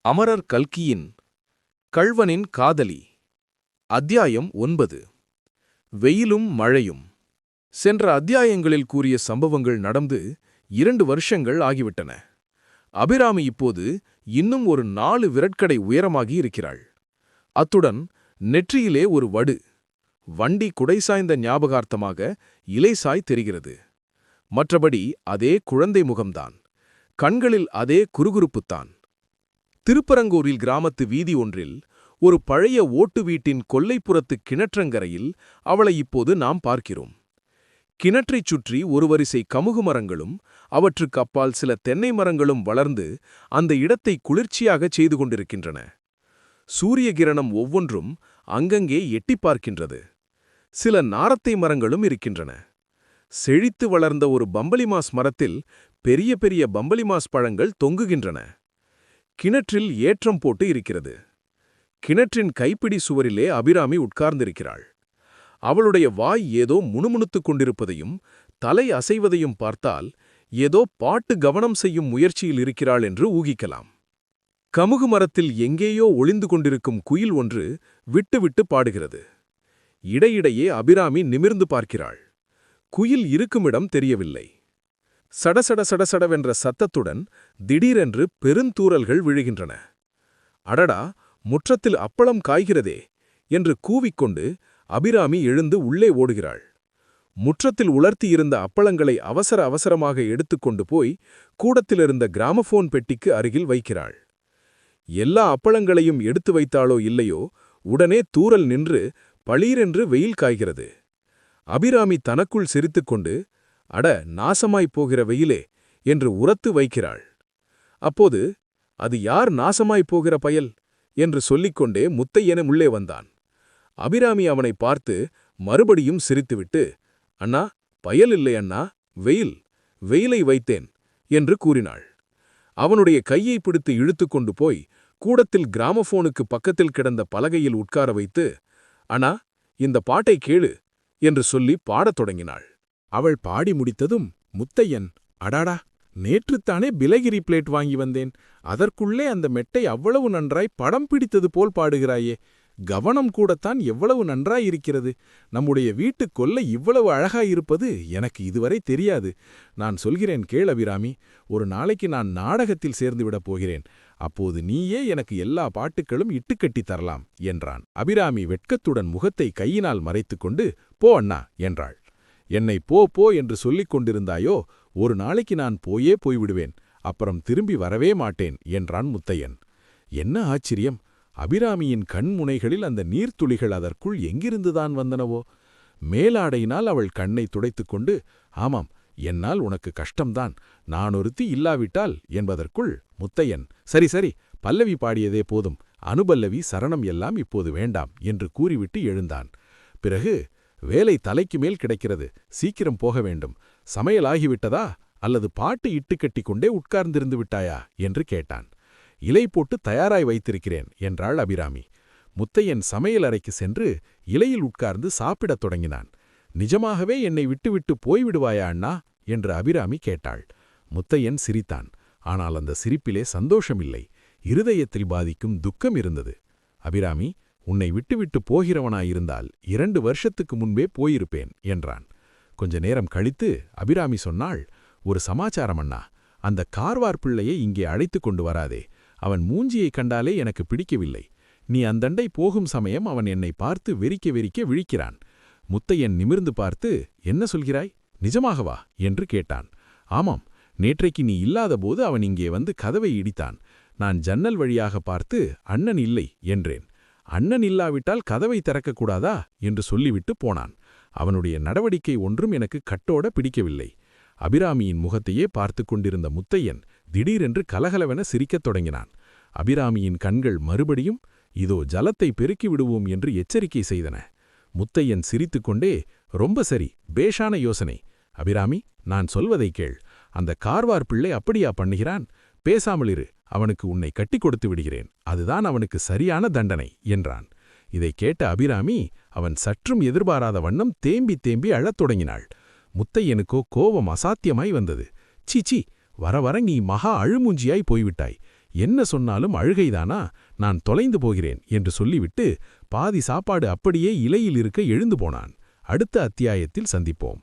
அமரர் கல்கியின் கள்வனின் காதலி அத்தியாயம் 9. வெயிலும் மழையும். சென்ற அத்தியாயங்களில் கூறிய சம்பவங்கள் நடந்து 2 வருஷங்கள் ஆகிவிட்டன. அபிராமி இப்போது இன்னும் ஒரு 4 விரட்கடை உயரமாகி இருக்கிறாள். அத்துடன் நெற்றியிலே ஒரு வடு. வண்டி குடைசாய்ந்த ஞாபகார்த்தமாக இலைசாய் தெரிகிறது. மற்றபடி அதே குழந்தை முகம்தான். கண்களில் அதே குறுகுறுப்புத்தான். திருப்பரங்கூரில் கிராமத்து வீதி ஒன்றில் ஒரு பழைய ஓட்டு வீட்டின் கொல்லைப்புறத்து கிணற்றங்கரையில் அவளை இப்போது நாம் பார்க்கிறோம். கிணற்றைச் சுற்றி ஒரு வரிசை கமுகு மரங்களும் அவற்றுக்கு அப்பால் சில தென்னை மரங்களும் வளர்ந்து அந்த இடத்தை குளிர்ச்சியாகச் செய்து கொண்டிருக்கின்றன. சூரிய கிரணம் ஒவ்வொன்றும் அங்கங்கே எட்டிப் பார்க்கின்றது. சில நாரத்தை மரங்களும் இருக்கின்றன. செழித்து வளர்ந்த ஒரு பம்பலிமாஸ் மரத்தில் பெரிய பெரிய பம்பலிமாஸ் பழங்கள் தொங்குகின்றன. கிணற்றில் ஏற்றம் போட்டு இருக்கிறது. கிணற்றின் கைப்பிடி சுவரிலே அபிராமி உட்கார்ந்திருக்கிறாள். அவளுடைய வாய் ஏதோ முணுமுணுத்துக் கொண்டிருப்பதையும் தலை அசைவதையும் பார்த்தால் ஏதோ பாட்டு கவனம் செய்யும் முயற்சியில் இருக்கிறாள் என்று ஊகிக்கலாம். கமுகு மரத்தில் எங்கேயோ ஒளிந்து கொண்டிருக்கும் குயில் ஒன்று விட்டு விட்டு பாடுகிறது. இடையிடையே அபிராமி நிமிர்ந்து பார்க்கிறாள். குயில் இருக்குமிடம் தெரியவில்லை. சடசட சடசடவென்ற சத்தத்துடன் திடீரென்று பெருந்தூறல்கள் விழுகின்றன. அடடா, முற்றத்தில் அப்பளம் காய்கிறதே என்று கூவிக்கொண்டு அபிராமி எழுந்து உள்ளே ஓடுகிறாள். முற்றத்தில் உலர்த்தியிருந்த அப்பளங்களை அவசர அவசரமாக எடுத்துக்கொண்டு போய் கூடத்திலிருந்த கிராமபோன் பெட்டிக்கு அருகில் வைக்கிறாள். எல்லா அப்பளங்களையும் எடுத்து வைத்தாளோ இல்லையோ, உடனே தூறல் நின்று பளீரென்று வெயில் காய்கிறது. அபிராமி தனக்குள் சிரித்துக்கொண்டு, அட, நாசமாய்ப் போகிற வெயிலே என்று உரத்து வைக்கிறாள். அப்போது, அது யார் நாசமாய்ப் போகிற பயல் என்று சொல்லிக்கொண்டே முத்தையன் உள்ளே வந்தான். அபிராமி அவனை பார்த்து மறுபடியும் சிரித்துவிட்டு, அண்ணா, பயல் இல்லை அண்ணா, வெயில், வெயிலை வைத்தேன் என்று கூறினாள். அவனுடைய கையை பிடித்து இழுத்துக்கொண்டு போய் கூடத்தில் கிராமபோனுக்கு பக்கத்தில் கிடந்த பலகையில் உட்கார வைத்து, அண்ணா, இந்த பாட்டை கேளு என்று சொல்லி பாடத் தொடங்கினாள். அவள் பாடி முடித்ததும் முத்தையன், அடாடா, நேற்றுத்தானே பிலகிரி பிளேட் வாங்கி வந்தேன், அதற்குள்ளே அந்த மெட்டை அவ்வளவு நன்றாய் படம் பிடித்தது போல் பாடுகிறாயே, கவனம் கூடத்தான் எவ்வளவு நன்றாயிருக்கிறது, நம்முடைய வீட்டுக் கொல்லை இவ்வளவு அழகாயிருப்பது எனக்கு இதுவரை தெரியாது. நான் சொல்கிறேன் கேள் அபிராமி, ஒரு நாளைக்கு நான் நாடகத்தில் சேர்ந்துவிடப் போகிறேன், அப்போது நீயே எனக்கு எல்லா பாட்டுக்களும் இட்டுக்கட்டி தரலாம் என்றான். அபிராமி வெட்கத்துடன் முகத்தை கையினால் மறைத்துக்கொண்டு, போ அண்ணா என்றாள். என்னை போ போ என்று சொல்லிக் கொண்டிருந்தாயோ, ஒரு நாளைக்கு நான் போய்விடுவேன், அப்புறம் திரும்பி வரவே மாட்டேன் என்றான் முத்தையன். என்ன ஆச்சரியம்! அபிராமியின் கண்முனைகளில் அந்த நீர்த்துளிகள் அதற்குள் எங்கிருந்துதான் வந்தனவோ? மேலாடையினால் அவள் கண்ணை துடைத்துக்கொண்டு, ஆமாம், என்னால் உனக்கு கஷ்டம்தான், நான் ஒருத்தி இல்லாவிட்டால் என்பதற்குள் முத்தையன், சரி சரி, பல்லவி பாடியதே போதும், அனுபல்லவி சரணம் எல்லாம் இப்போது வேண்டாம் என்று கூறிவிட்டு எழுந்தான். பிறகு, வேலை தலைக்கு மேல் கிடைக்கிறது, சீக்கிரம் போக வேண்டும், சமையலாகிவிட்டதா அல்லது பாட்டு இட்டுக்கட்டி கொண்டே உட்கார்ந்திருந்து விட்டாயா என்று கேட்டான். இலை போட்டு தயாராய் வைத்திருக்கிறேன் என்றாள் அபிராமி. முத்தையன் சமையல் அறைக்கு சென்று இலையில் உட்கார்ந்து சாப்பிடத் தொடங்கினான். நிஜமாகவே என்னை விட்டுவிட்டு போய்விடுவாயா அண்ணா என்று அபிராமி கேட்டாள். முத்தையன் சிரித்தான். ஆனால் அந்த சிரிப்பிலே சந்தோஷமில்லை, இருதயத்தில் பாதிக்கும் துக்கம் இருந்தது. அபிராமி, உன்னை விட்டுவிட்டு போகிறவனாயிருந்தால் 2 வருஷத்துக்கு முன்பே போயிருப்பேன் என்றான். கொஞ்ச நேரம் கழித்து அபிராமி சொன்னாள், ஒரு சமாச்சாரம் அண்ணா, அந்த கார்வார் பிள்ளையை இங்கே அழைத்து கொண்டு வராதே, அவன் மூஞ்சியை கண்டாலே எனக்கு பிடிக்கவில்லை. நீ அந்தண்டை போகும் சமயம் அவன் என்னை பார்த்து வெறிக்க வெறிக்க விழிக்கிறான். முத்தையன் நிமிர்ந்து பார்த்து, என்ன சொல்கிறாய், நிஜமாகவா என்று கேட்டான். ஆமாம், நேற்றைக்கு நீ இல்லாதபோது அவன் இங்கே வந்து கதவை இடித்தான். நான் ஜன்னல் வழியாக பார்த்து அண்ணன் இல்லை என்றேன். அண்ணன் இல்லாவிட்டால் கதவை திறக்கக்கூடாதா என்று சொல்லிவிட்டு போனான். அவனுடைய நடவடிக்கை ஒன்றும் எனக்கு கட்டோட பிடிக்கவில்லை. அபிராமியின் முகத்தையே பார்த்து கொண்டிருந்த முத்தையன் திடீரென்று கலகலவென சிரிக்கத் தொடங்கினான். அபிராமியின் கண்கள் மறுபடியும் இதோ ஜலத்தை பெருக்கி விடுவோம் என்று எச்சரிக்கை செய்தன. முத்தையன் சிரித்துக்கொண்டே, ரொம்ப சரி, பேஷான யோசனை. அபிராமி, நான் சொல்வதை கேள், அந்த கார்வார் பிள்ளை அப்படியா பண்ணுகிறான்? பேசாமலிரு, அவனுக்கு உன்னை கட்டிக் கொடுத்து விடுகிறேன், அதுதான் அவனுக்கு சரியான தண்டனை என்றான். இதை கேட்ட அபிராமி அவன் சற்றும் எதிர்பாராத வண்ணம் தேம்பி தேம்பி அழத் தொடங்கினாள். முத்தையனுக்கோ கோபம் அசாத்தியமாய் வந்தது. சீச்சி, வர வர நீ மகா அழுமூஞ்சியாய் போய்விட்டாய். என்ன சொன்னாலும் அழுகைதானா, நான் தொலைந்து போகிறேன் என்று சொல்லிவிட்டு பாதி சாப்பாடு அப்படியே இலையில் இருக்க எழுந்து போனான். அடுத்த அத்தியாயத்தில் சந்திப்போம்.